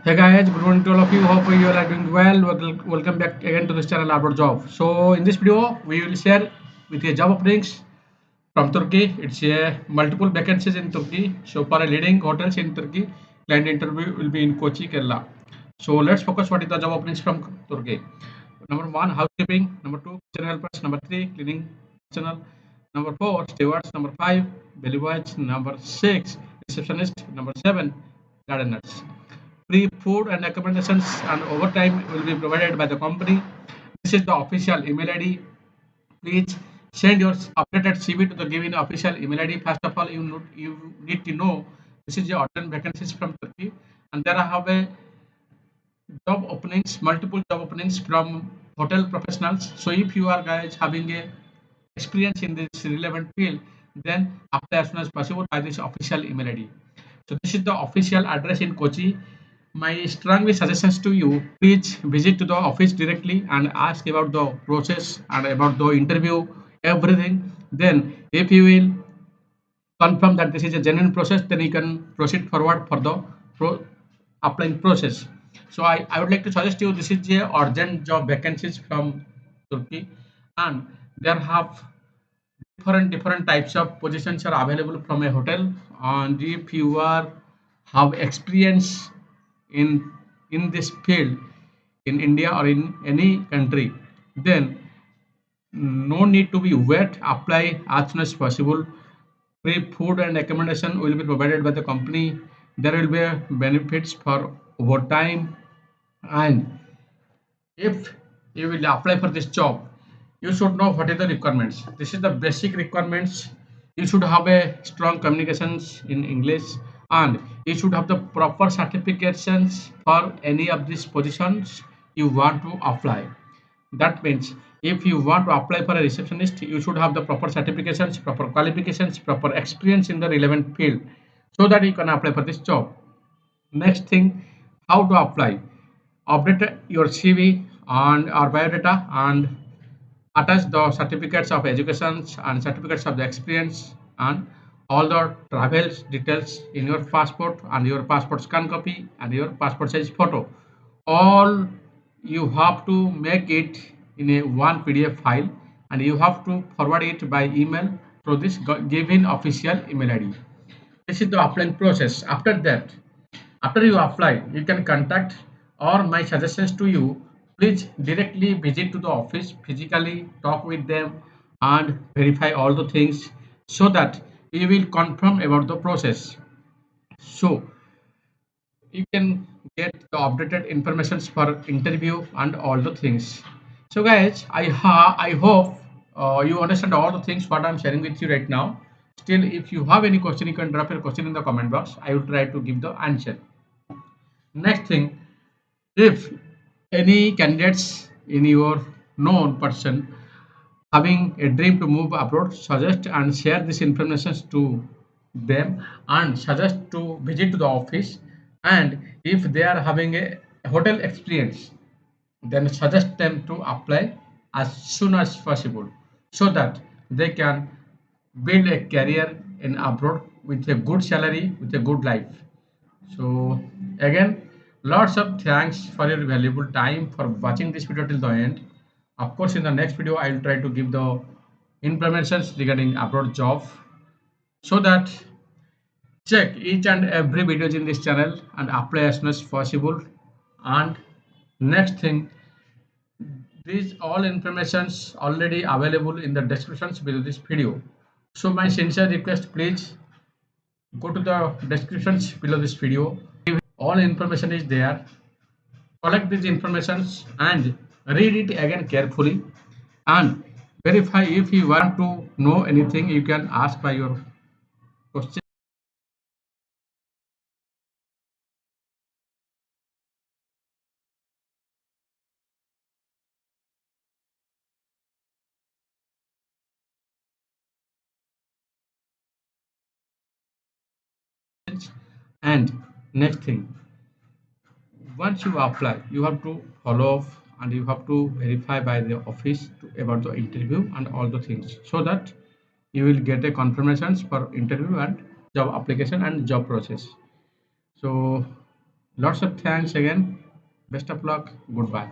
Hey guys, good morning to all of you. Hope you all are doing well. Welcome back again to this channel about job. So in this video, we will share with you job openings from Turkey. It's a multiple vacancies in Turkey. So for a leading hotels in Turkey, client interview will be in Kochi, Kerala. So let's focus what is the job openings from Turkey. Number one, housekeeping. Number two, kitchen helpers. Number three, cleaning personnel. Number four, stewards. Number five, bellboys. Number six, receptionist. Number seven, gardeners. Free food and accommodations and overtime will be provided by the company. This is the official email ID. Please send your updated CV to the given official email ID. First of all, you need to know this is the urgent vacancies from Turkey, and there I have a job openings, multiple job openings from hotel professionals. So if you are guys having a experience in this relevant field, then apply as soon as possible by this official email ID. So this is the official address in Kochi. My strongly suggestions to you, please visit to the office directly and ask about the process and about the interview, everything. Then if you will confirm that this is a genuine process, then you can proceed forward for the applying process. So I would like to suggest you, this is a urgent job vacancies from Turkey, and there have different types of positions are available from a hotel. And if you are have experience in this field in India or in any country, then no need to be wait, apply as soon as possible. Free food and accommodation will be provided by the company. There will be benefits for overtime. And if you will apply for this job, you should know what is the requirements. This is the basic requirements. You should have a strong communications in English, and you should have the proper certifications for any of these positions you want to apply. That means if you want to apply for a receptionist, you should have the proper certifications, proper qualifications, proper experience in the relevant field, so that you can apply for this job. Next thing, how to apply. Update your CV and our biodata and attach the certificates of education and certificates of the experience and all the travel details in your passport and your passport scan copy and your passport size photo. All you have to make it in a one PDF file, and you have to forward it by email through this given official email ID. This is the applying process. After that, after you apply, you can contact, or my suggestions to you, please directly visit to the office, physically talk with them and verify all the things, so that you will confirm about the process. So you can get the updated informations for interview and all the things. So guys, I hope you understand all the things what I'm sharing with you right now. Still, if you have any question, you can drop your question in the comment box. I will try to give the answer. Next thing, if any candidates in your known person having a dream to move abroad, suggest and share this information to them, and suggest to visit to the office. And if they are having a hotel experience, then suggest them to apply as soon as possible, so that they can build a career in abroad with a good salary, with a good life. So again, lots of thanks for your valuable time for watching this video till the end. Of course, in the next video, I will try to give the informations regarding abroad job, so that check each and every videos in this channel and apply as soon as possible. And next thing, these all informations already available in the descriptions below this video. So my sincere request, please go to the descriptions below this video. All information is there. Collect these informations and read it again carefully, and verify. If you want to know anything, you can ask by your questions. And next thing, once you apply, you have to follow up and you have to verify by the office about the interview and all the things, so that you will get a confirmations for interview and job application and job process. So Lots of thanks again. Best of luck. Goodbye.